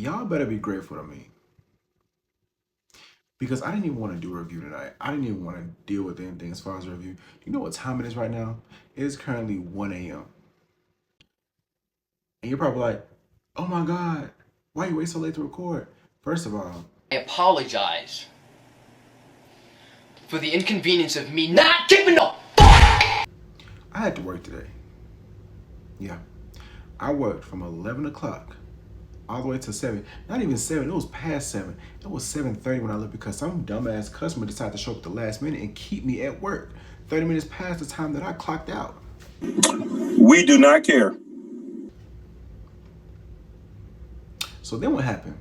y'all better be grateful to me. Because I didn't even want to do a review tonight. I didn't even want to deal with anything as far as a review. You know what time it is right now? It is currently 1 a.m. And you're probably like, oh my God, why you wait so late to record? First of all, I apologize for the inconvenience of me not keeping up. I had to work today. Yeah. I worked from 11 o'clock all the way to 7. Not even 7, it was past 7. It was 7:30 when I left because some dumbass customer decided to show up at the last minute and keep me at work 30 minutes past the time that I clocked out. We do not care. So then what happened?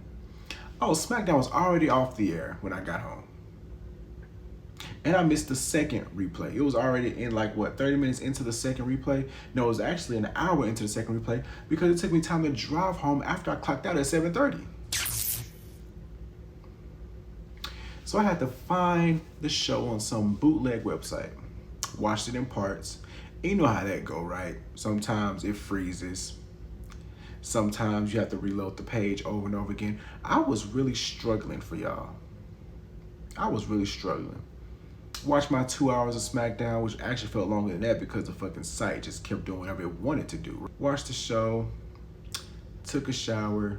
Oh, SmackDown was already off the air when I got home. And I missed the second replay. It was already in like, what, 30 minutes into the second replay? No, it was actually an hour into the second replay because it took me time to drive home after I clocked out at 7:30. So I had to find the show on some bootleg website. Watched it in parts. You know how that go, right? Sometimes it freezes. Sometimes you have to reload the page over and over again. I was really struggling for y'all. I was really struggling. Watched my 2 hours of SmackDown, which actually felt longer than that because the fucking site just kept doing whatever it wanted to do. Watched the show, took a shower,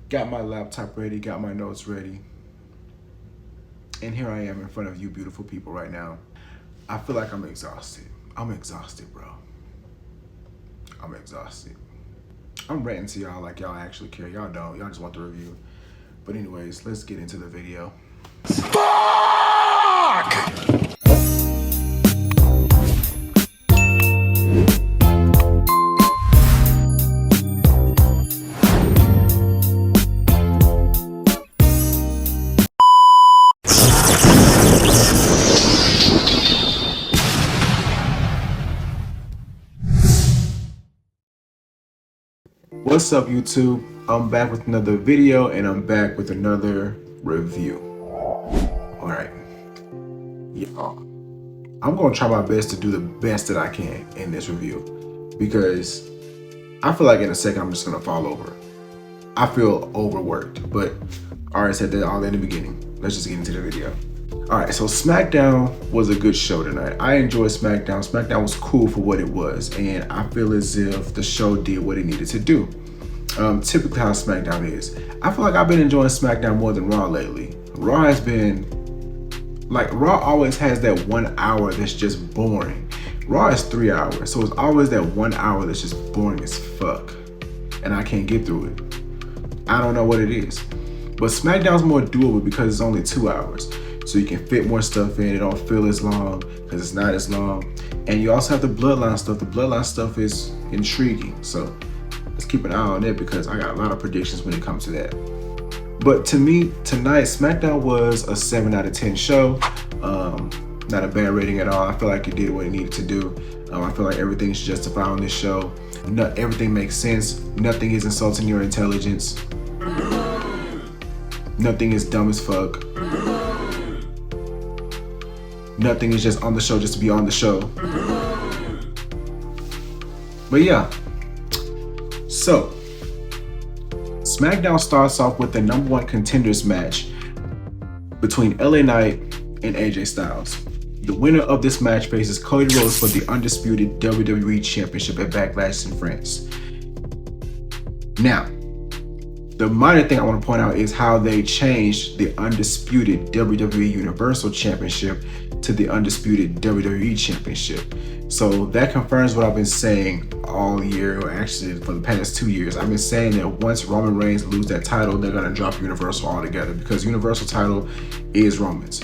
got my laptop ready, got my notes ready. And here I am in front of you beautiful people right now. I feel like I'm exhausted. I'm exhausted, bro. I'm exhausted. I'm ranting to y'all like y'all actually care. Y'all don't. Y'all just want the review. But anyways, let's get into the video. Fuck! What's up, YouTube? I'm back with another video and I'm back with another review. All right, y'all, I'm gonna try my best to do the best that I can in this review because I feel like in a second I'm just gonna fall over. I feel overworked, but I already said that all in the beginning. Let's just get into the video. All right, so SmackDown was a good show tonight. I enjoyed SmackDown. SmackDown was cool for what it was, and I feel as if the show did what it needed to do. Typically how SmackDown is. I feel like I've been enjoying SmackDown more than Raw lately. Raw has been, like, Raw always has that 1 hour that's just boring. Raw is 3 hours, so it's always that 1 hour that's just boring as fuck, and I can't get through it. I don't know what it is. But SmackDown's more doable because it's only 2 hours. So you can fit more stuff in. It don't feel as long because it's not as long. And you also have the Bloodline stuff. The Bloodline stuff is intriguing. So let's keep an eye on it because I got a lot of predictions when it comes to that. But to me, tonight, SmackDown was a 7 out of 10 show. Not a bad rating at all. I feel like it did what it needed to do. I feel like everything's justified on this show. Everything makes sense. Nothing is insulting your intelligence. Nothing is dumb as fuck. Nothing is just on the show just to be on the show. But yeah. So, SmackDown starts off with the #1 contenders match between LA Knight and AJ Styles. The winner of this match faces Cody Rhodes for the undisputed WWE Championship at Backlash in France. Now, the minor thing I want to point out is how they changed the undisputed WWE Universal Championship to the undisputed WWE Championship. So that confirms what I've been saying all year, or actually for the past 2 years. I've been saying that once Roman Reigns loses that title, they're gonna drop Universal altogether because Universal title is Roman's.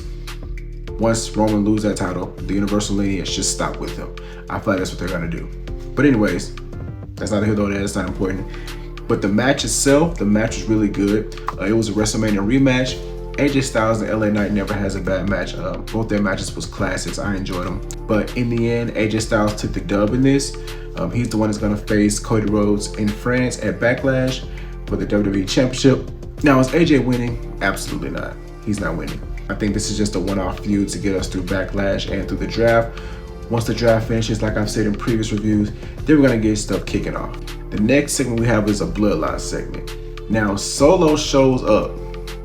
Once Roman loses that title, the Universal lineage should stop with him. I feel like that's what they're gonna do. But anyways, that's not a here though, that's not important. But the match itself, the match was really good. It was a WrestleMania rematch. AJ Styles and LA Knight never has a bad match. Both their matches was classics. I enjoyed them. But in the end, AJ Styles took the dub in this. He's the one that's gonna face Cody Rhodes in France at Backlash for the WWE Championship. Now, is AJ winning? Absolutely not. He's not winning. I think this is just a one-off feud to get us through Backlash and through the draft. Once the draft finishes, like I've said in previous reviews, then we're gonna get stuff kicking off. The next segment we have is a Bloodline segment. Now Solo shows up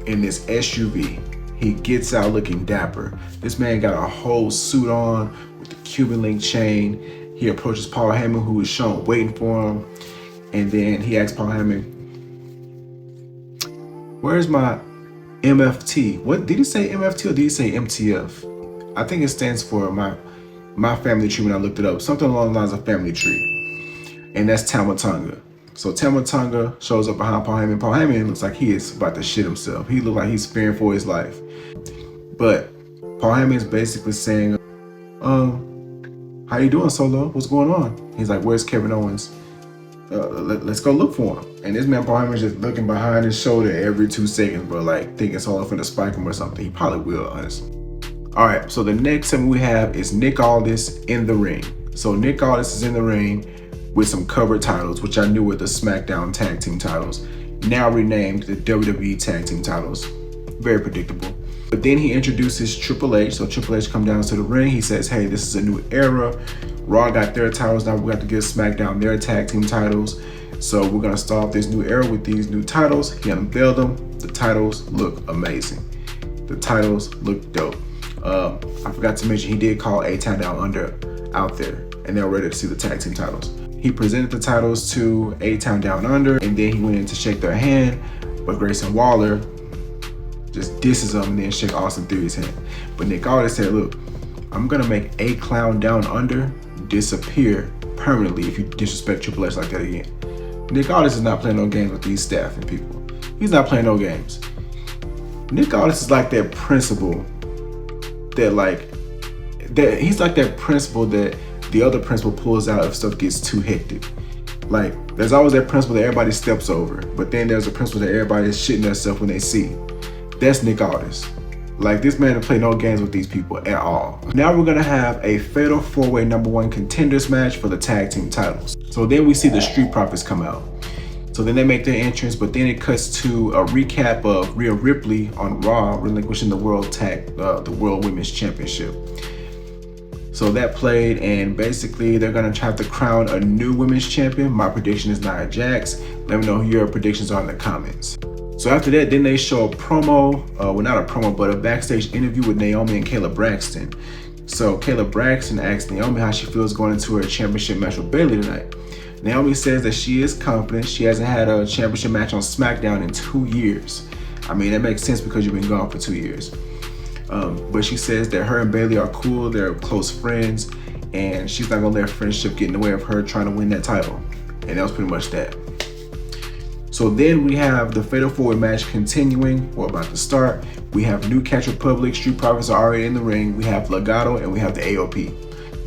in this SUV. He gets out looking dapper. This man got a whole suit on with the Cuban link chain. He approaches Paul Heyman, who is shown waiting for him. And then he asks Paul Heyman, "Where's my MFT?" What did he say, MFT, or did he say MTF? I think it stands for my family tree when I looked it up. Something along the lines of family tree. And that's Tama Tonga. So Tama Tonga shows up behind Paul Heyman. Paul Heyman looks like he is about to shit himself. He looks like he's fearing for his life. But Paul Heyman is basically saying, how you doing, Solo? What's going on? He's like, where's Kevin Owens? Let's go look for him. And this man Paul Heyman is just looking behind his shoulder every 2 seconds, bro, like thinking Solo finna spike him or something. He probably will, honestly. All right, so the next segment we have is Nick Aldis in the ring. So Nick Aldis is in the ring with some covered titles, which I knew were the SmackDown Tag Team titles, now renamed the WWE Tag Team titles. Very predictable. But then he introduces Triple H. So Triple H comes down to the ring. He says, hey, this is a new era. Raw got their titles, now we got to give SmackDown their tag team titles. So we're gonna start off this new era with these new titles. He unveiled them. The titles look amazing. The titles look dope. I forgot to mention he did call A-Town Down Under out there, and they're ready to see the tag team titles. He presented the titles to A-Town Down Under, and then he went in to shake their hand, but Grayson Waller just disses him and then shake Austin Theory's hand. But Nick Aldis said, look, I'm gonna make A-Clown Down Under disappear permanently if you disrespect Triple H like that again. Nick Aldis is not playing no games with these staff and people. He's not playing no games. Nick Aldis is like that principal he's like that principal that the other principal pulls out if stuff gets too hectic. Like, there's always that principal that everybody steps over, but then there's a principal that everybody is shitting themselves when they see. That's Nick Aldis. Like, this man don't play no games with these people at all. Now we're gonna have a fatal 4-way #1 contenders match for the tag team titles. So then we see the Street Profits come out. So then they make their entrance, but then it cuts to a recap of Rhea Ripley on Raw relinquishing the World Women's Championship. So that played, and basically they're gonna try to crown a new women's champion. My prediction is Nia Jax. Let me know who your predictions are in the comments. So after that, then they show a promo, well, not a promo, but a backstage interview with Naomi and Kayla Braxton. So Kayla Braxton asks Naomi how she feels going into her championship match with Bayley tonight. Naomi says that she is confident. She hasn't had a championship match on SmackDown in 2 years. I mean, that makes sense because you've been gone for 2 years. But she says that her and Bayley are cool, they're close friends, and she's not gonna let friendship get in the way of her trying to win that title. And that was pretty much that. So then we have the Fatal 4-Way match continuing, or about to start. We have New Catch Republic, Street Profits are already in the ring. We have Legado, and we have the AOP.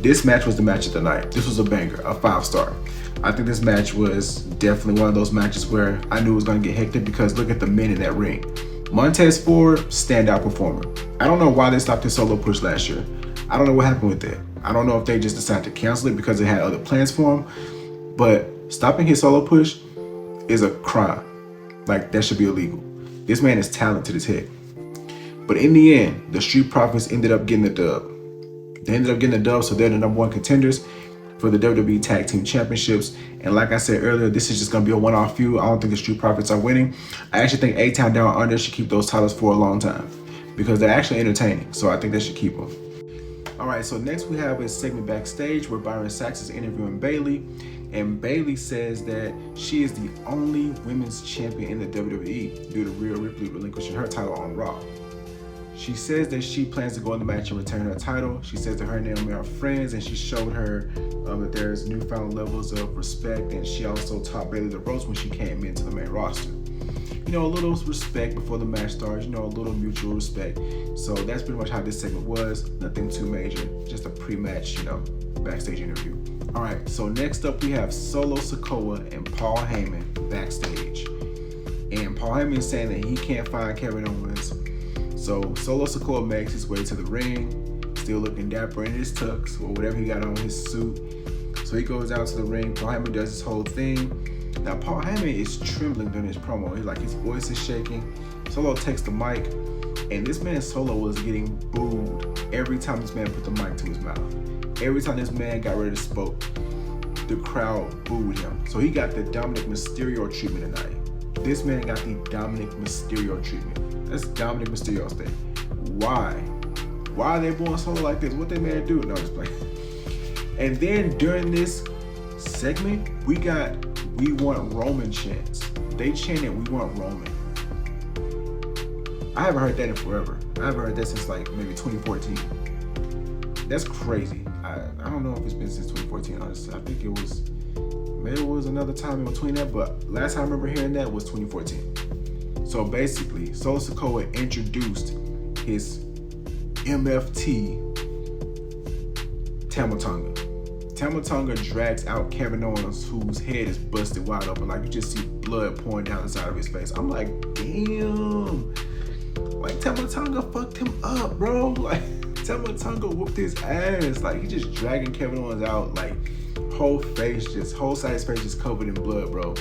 This match was the match of the night. This was a banger, a 5-star. I think this match was definitely one of those matches where I knew it was gonna get hectic because look at the men in that ring. Montez Ford, standout performer. I don't know why they stopped his solo push last year. I don't know what happened with that. I don't know if they just decided to cancel it because they had other plans for him, but stopping his solo push is a crime. Like, that should be illegal. This man is talented as heck. But in the end, the Street Profits ended up getting the dub. They ended up getting the dub, so they're the #1 contenders for the WWE Tag Team Championships. And like I said earlier, this is just gonna be a one-off feud. I don't think the Street Profits are winning. I actually think A-Town Down Under should keep those titles for a long time because they're actually entertaining. So I think they should keep them. All right, so next we have a segment backstage where Byron Saxton is interviewing Bayley. And Bayley says that she is the only women's champion in the WWE due to Rhea Ripley relinquishing her title on Raw. She says that she plans to go in the match and return her title. She says that her and Naomi are friends, and she showed her that there's newfound levels of respect, and she also taught Bayley the ropes when she came into the main roster. You know, a little respect before the match starts, you know, a little mutual respect. So that's pretty much how this segment was. Nothing too major, just a pre-match, you know, backstage interview. All right, so next up we have Solo Sikoa and Paul Heyman backstage. And Paul Heyman is saying that he can't find Kevin Owens. So Solo Sikoa makes his way to the ring, still looking dapper in his tux or whatever he got on his suit. So he goes out to the ring. Paul Heyman does his whole thing. Now Paul Heyman is trembling during his promo. He's like, his voice is shaking. Solo takes the mic, and this man Solo was getting booed every time this man put the mic to his mouth. Every time this man got ready to spoke, the crowd booed him. So he got the Dominic Mysterio treatment tonight. This man got the Dominic Mysterio treatment. That's Dominic Mysterio's thing. Why? Why are they born solo like this? What they man do? No, just playing. And then during this segment, we got "We Want Roman" chants. They chanted "We Want Roman." I haven't heard that in forever. I haven't heard that since like maybe 2014. That's crazy. I don't know if it's been since 2014. Honestly, I think maybe it was another time in between that, but last time I remember hearing that was 2014. So basically, Solo Sikoa introduced his MFT Tama Tonga. Tama Tonga drags out Kevin Owens, whose head is busted wide open. Like, you just see blood pouring down the side of his face. I'm like, damn. Like, Tama Tonga fucked him up, bro. Like, Tama Tonga whooped his ass. Like, he just dragging Kevin Owens out. Like, whole side of his face just covered in blood, bro.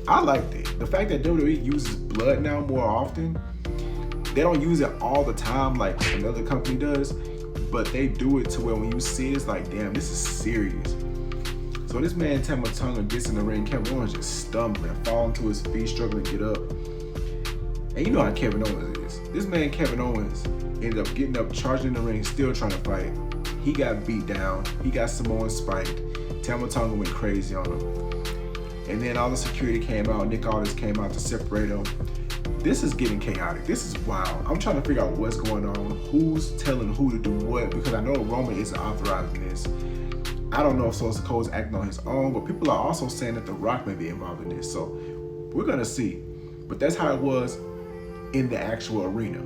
I liked it. The fact that WWE uses blood now more often, they don't use it all the time like another company does, but they do it to where when you see it, it's like, damn, this is serious. So this man Tama Tonga gets in the ring, Kevin Owens just stumbling, falling to his feet, struggling to get up. And you know how Kevin Owens is. This man Kevin Owens ended up getting up, charging in the ring, still trying to fight. He got beat down. He got Samoan spiked. Tama Tonga went crazy on him. And then all the security came out. Nick Aldis came out to separate them. This is getting chaotic. This is wild. I'm trying to figure out what's going on, who's telling who to do what, because I know Roman isn't authorizing this. I don't know if Solo Sikoa is acting on his own, but people are also saying that The Rock may be involved in this. So we're gonna see. But that's how it was in the actual arena.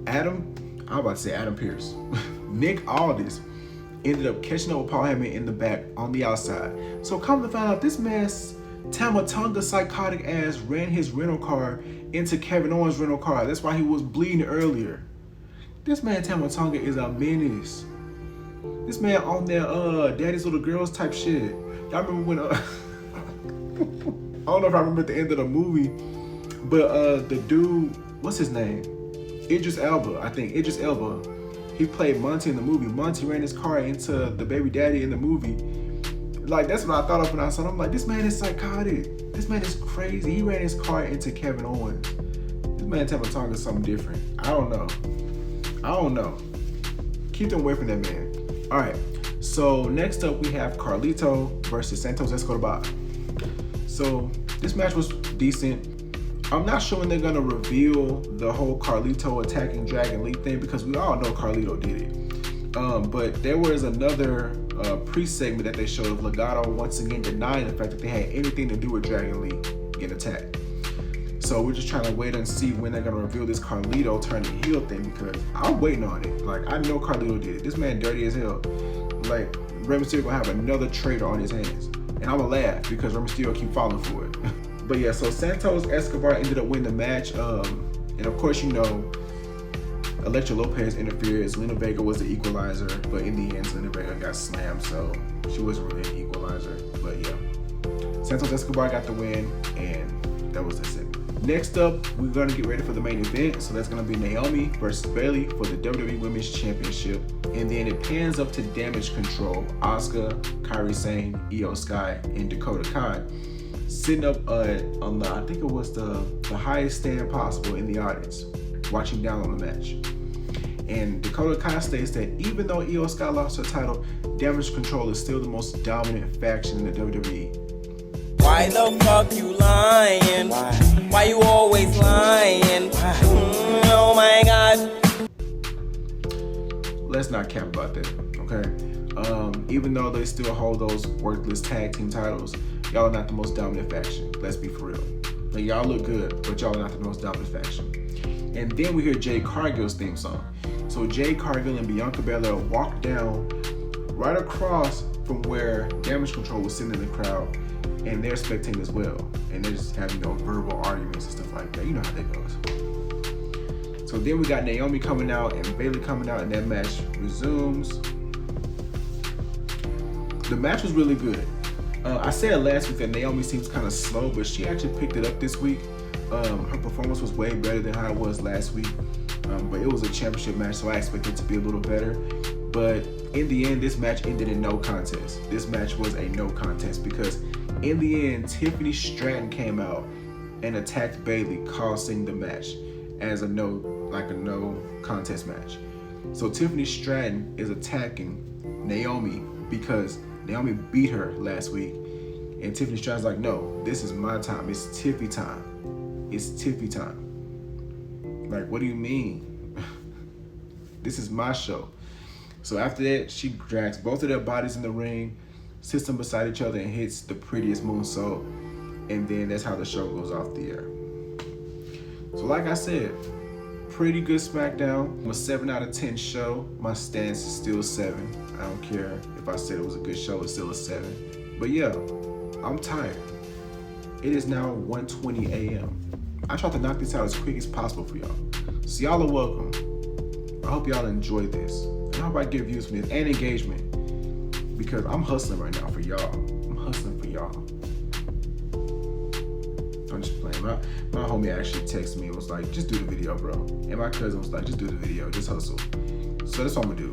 I'm about to say Adam Pearce. Nick Aldis ended up catching up with Paul Heyman in the back on the outside. So come to find out, this man's Tama Tonga psychotic ass ran his rental car into Kevin Owens' rental car. That's why he was bleeding earlier. This man Tama Tonga is a menace. This man on there, Daddy's Little Girls type shit. Y'all remember when, I don't know if I remember at the end of the movie, but the dude, what's his name? Idris Elba, I think. Idris Elba. He played Monty in the movie. Monty ran his car into the baby daddy in the movie. Like, that's what I thought of when I saw him. I'm like, this man is psychotic. This man is crazy. He ran his car into Kevin Owens. This man Tama Tonga is something different. I don't know. Keep them away from that man. All right. So next up we have Carlito versus Santos Escobar. So this match was decent. I'm not sure when they're gonna reveal the whole Carlito attacking Dragon Lee thing, because we all know Carlito did it. But there was another pre-segment that they showed of Legado once again denying the fact that they had anything to do with Dragon Lee getting attacked. So we're just trying to wait and see when they're gonna reveal this Carlito turning heel thing, because I'm waiting on it. Like, I know Carlito did it. This man dirty as hell. Like, Rey Mysterio gonna have another traitor on his hands. And I'm gonna laugh because Rey Mysterio keep falling for it. But yeah, so Santos Escobar ended up winning the match. And of course, you know, Elektra Lopez interfered. Zelina Vega was the equalizer, but in the end, Zelina Vega got slammed, so she wasn't really an equalizer. But yeah, Santos Escobar got the win, and that was the segment. Next up, we're gonna get ready for the main event. So that's gonna be Naomi versus Bayley for the WWE Women's Championship. And then it pans up to Damage Control, Asuka, Kairi Sane, Io Sky, and Dakota Kai, sitting up on the, I think it was the highest stand possible in the audience, watching down on the match. And Dakota Kai states that even though Io Sky lost her title, Damage Control is still the most dominant faction in the WWE. Why the fuck you lying? Why you always lying? Oh my god. Let's not cap about that, okay? Even though they still hold those worthless tag team titles, y'all are not the most dominant faction. Let's be for real. Like, y'all look good, but y'all are not the most dominant faction. And then we hear Jade Cargill's theme song. So Jade Cargill and Bianca Belair walk down right across from where Damage Control was sitting in the crowd, and they're spectating as well. And they're just having, you know, verbal arguments and stuff like that. You know how that goes. So then we got Naomi coming out and Bayley coming out, and that match resumes. The match was really good. I said last week that Naomi seems kind of slow, but she actually picked it up this week. Her performance was way better than how it was last week. But it was a championship match, so I expected it to be a little better. But in the end, this match ended in no contest. This match was a no contest because in the end, Tiffany Stratton came out and attacked Bayley, causing the match as a no contest match. So Tiffany Stratton is attacking Naomi because Naomi beat her last week, and Tiffany Stratton's like, no, this is my time. It's Tiffy time. It's Tiffy time. Like, what do you mean? This is my show. So after that, she drags both of their bodies in the ring, sits them beside each other, and hits the prettiest moonsault. And then that's how the show goes off the air. So like I said, pretty good SmackDown. I'm a 7 out of 10 show. My stance is still 7. I don't care if I said it was a good show, it's still a 7. But yeah, I'm tired. It is now 1:20 a.m. I tried to knock this out as quick as possible for y'all. So y'all are welcome. I hope y'all enjoy this. And I hope I get views from this and engagement, because I'm hustling right now for y'all. I'm hustling for y'all. I'm just playing. My homie actually texted me and was like, just do the video, bro. And my cousin was like, just do the video, just hustle. So that's what I'm gonna do.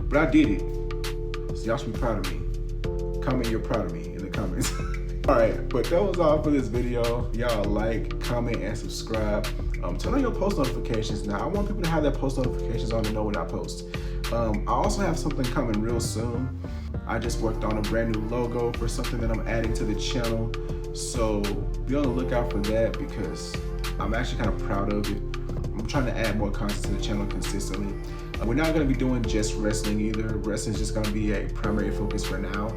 But I did it. So y'all should be proud of me. Comment you're proud of me in the comments. Alright, but that was all for this video. Y'all like, comment, and subscribe. Turn on your post notifications now. I want people to have their post notifications on to know when I post. I also have something coming real soon. I just worked on a brand new logo for something that I'm adding to the channel. So be on the lookout for that, because I'm actually kind of proud of it. I'm trying to add more content to the channel consistently. We're not going to be doing just wrestling either. Wrestling is just going to be a primary focus for now.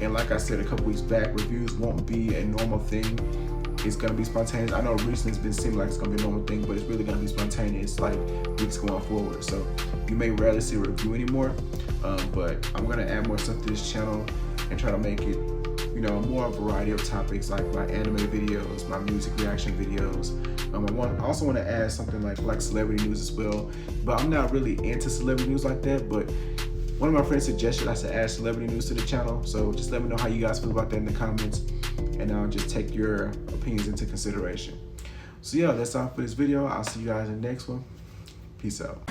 And like I said a couple weeks back, reviews won't be a normal thing. It's going to be spontaneous. I know recently it's been seeming like it's going to be a normal thing, but it's really going to be spontaneous like weeks going forward. So you may rarely see a review anymore, but I'm going to add more stuff to this channel and try to make it, you know, more variety of topics, like my anime videos, my music reaction videos. I also want to add something like celebrity news as well, but I'm not really into celebrity news like that. But one of my friends suggested I should add celebrity news to the channel, so just let me know how you guys feel about that in the comments, and I'll just take your opinions into consideration. So yeah, that's all for this video. I'll see you guys in the next one. Peace out.